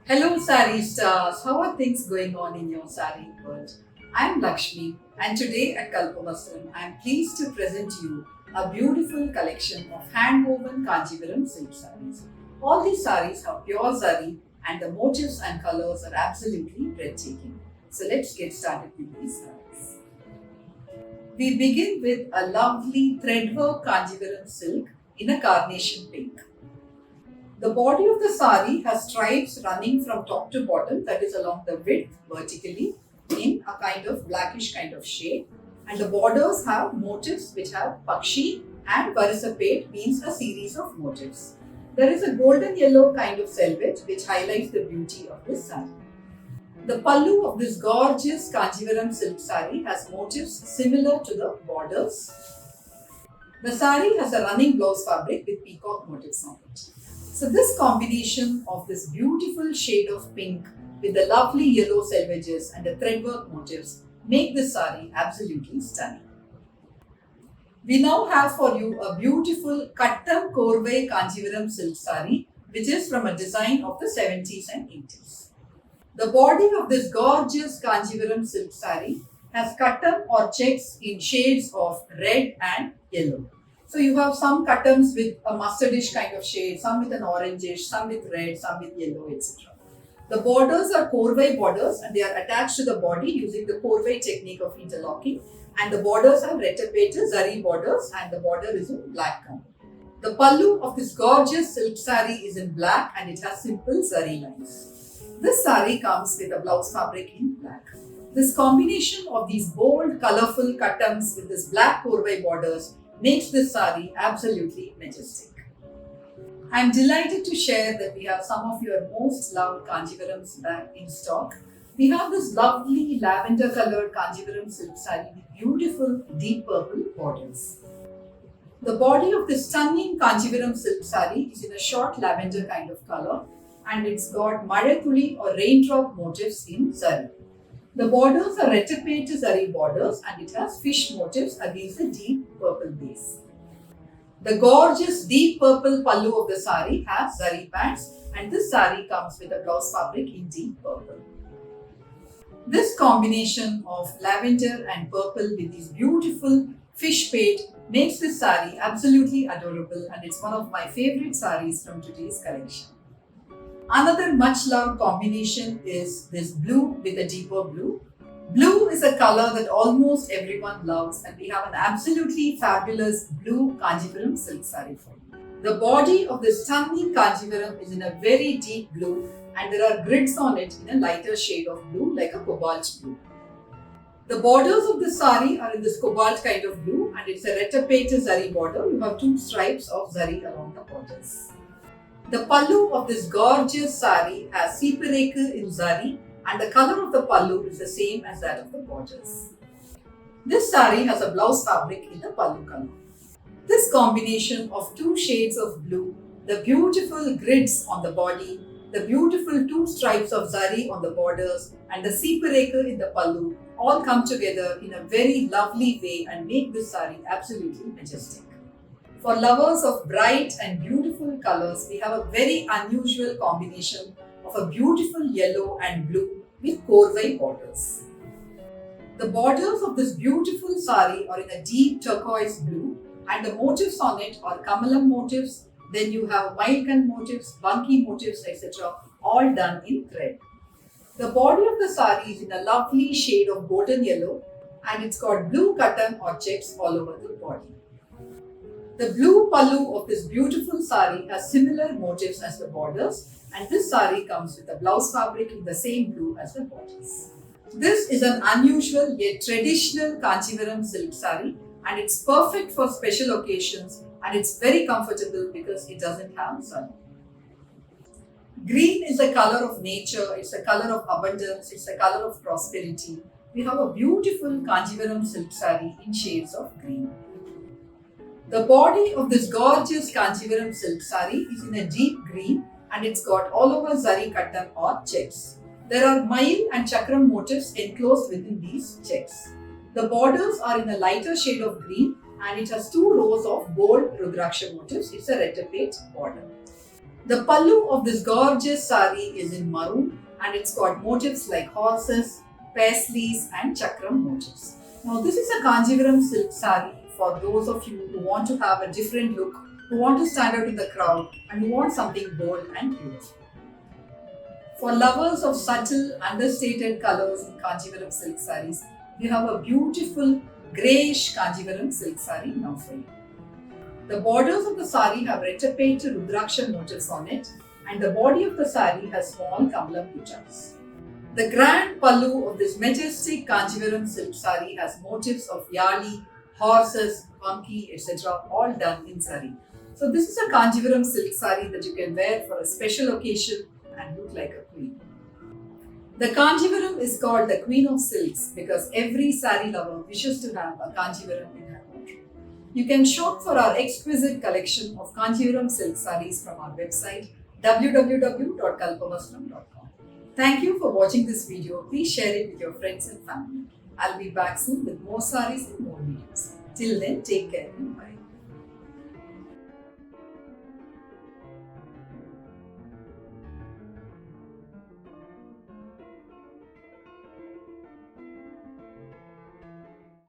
Hello, Sari stars. How are things going on in your Sari world? I'm Lakshmi, and today at Kalpavastram, I'm pleased to present you a beautiful collection of hand-woven Kanjivaram silk saris. All these saris have pure zari, and the motifs and colors are absolutely breathtaking. So let's get started with these saris. We begin with a lovely threadwork Kanjivaram silk in a carnation pink. The body of the sari has stripes running from top to bottom, that is along the width vertically in a kind of blackish kind of shade. And the borders have motifs which have pakshi and varisapet, means a series of motifs. There is a golden yellow kind of selvage which highlights the beauty of this sari. The pallu of this gorgeous Kanjivaram silk sari has motifs similar to the borders. The sari has a running blouse fabric with peacock motifs on it. So this combination of this beautiful shade of pink with the lovely yellow selvages and the threadwork motifs make this sari absolutely stunning. We now have for you a beautiful Kattam Korvai Kanjivaram silk sari, which is from a design of the 70s and 80s. The body of this gorgeous Kanjivaram silk sari has kattam or checks in shades of red and yellow. So you have some kattams with a mustardish kind of shade, some with an orangish, some with red, some with yellow, etc. The borders are korvai borders and they are attached to the body using the korvai technique of interlocking, and the borders have retapete zari borders and the border is in black color. The pallu of this gorgeous silk sari is in black and it has simple zari lines. This sari comes with a blouse fabric in black. This combination of these bold, colorful kattams with this black korvai borders makes this sari absolutely majestic. I am delighted to share that we have some of your most loved Kanjivarams back in stock. We have this lovely lavender colored Kanjivaram silk sari with beautiful deep purple borders. The body of this stunning Kanjivaram silk sari is in a short lavender kind of color and it's got Maratuli or raindrop motifs in zari. The borders are retapete zari borders and it has fish motifs against a deep purple base. The gorgeous deep purple pallu of the sari has zari bands and this sari comes with a blouse fabric in deep purple. This combination of lavender and purple with these beautiful fish paint makes this sari absolutely adorable and it's one of my favorite saris from today's collection. Another much loved combination is this blue with a deeper blue. Blue is a color that almost everyone loves and we have an absolutely fabulous blue Kanjivaram silk sari for you. The body of this stunning Kanjivaram is in a very deep blue and there are grids on it in a lighter shade of blue like a cobalt blue. The borders of the sari are in this cobalt kind of blue and it's a retapete zari border. You have two stripes of zari along the borders. The pallu of this gorgeous sari has sipareku in zari and the color of the pallu is the same as that of the borders. This sari has a blouse fabric in the pallu color. This combination of two shades of blue, the beautiful grids on the body, the beautiful two stripes of zari on the borders and the sipareku in the pallu all come together in a very lovely way and make this sari absolutely majestic. For lovers of bright and beautiful colors, we have a very unusual combination of a beautiful yellow and blue with korvai borders. The borders of this beautiful sari are in a deep turquoise blue and the motifs on it are kamalam motifs, then you have Mailkan motifs, Banki motifs, etc. all done in thread. The body of the sari is in a lovely shade of golden yellow and it's got blue kattan or checks all over the body. The blue pallu of this beautiful sari has similar motifs as the borders and this sari comes with a blouse fabric in the same blue as the borders. This is an unusual yet traditional Kanjivaram silk sari and it's perfect for special occasions and it's very comfortable because it doesn't have sun. Green is the color of nature, it's the color of abundance, it's the color of prosperity. We have a beautiful Kanjivaram silk sari in shades of green. The body of this gorgeous Kanjivaram silk sari is in a deep green and it's got all over zari kattan or checks. There are Mail and Chakram motifs enclosed within these checks. The borders are in a lighter shade of green and it has two rows of bold Rudraksha motifs. It's a retapete border. The pallu of this gorgeous sari is in maroon and it's got motifs like horses, paisleys and chakram motifs. Now this is a Kanjivaram silk sari for those of you who want to have a different look, who want to stand out in the crowd and who want something bold and beautiful. For lovers of subtle, understated colors in Kanjivaram silk saris, we have a beautiful greyish Kanjivaram silk sari now for you. The borders of the sari have retrapate Rudraksha motifs on it and the body of the sari has small Kamalam pujas. The grand pallu of this majestic Kanjivaram silk sari has motifs of yali, horses, monkey, etc. all done in sari. So this is a Kanjivaram silk sari that you can wear for a special occasion and look like a queen. The Kanjivaram is called the Queen of Silks because every sari lover wishes to have a Kanjivaram in her wardrobe. You can shop for our exquisite collection of Kanjivaram silk saris from our website www.kalpavastram.com. Thank you for watching this video. Please share it with your friends and family. I'll be back soon with more saris and more videos. Till then, take care and bye.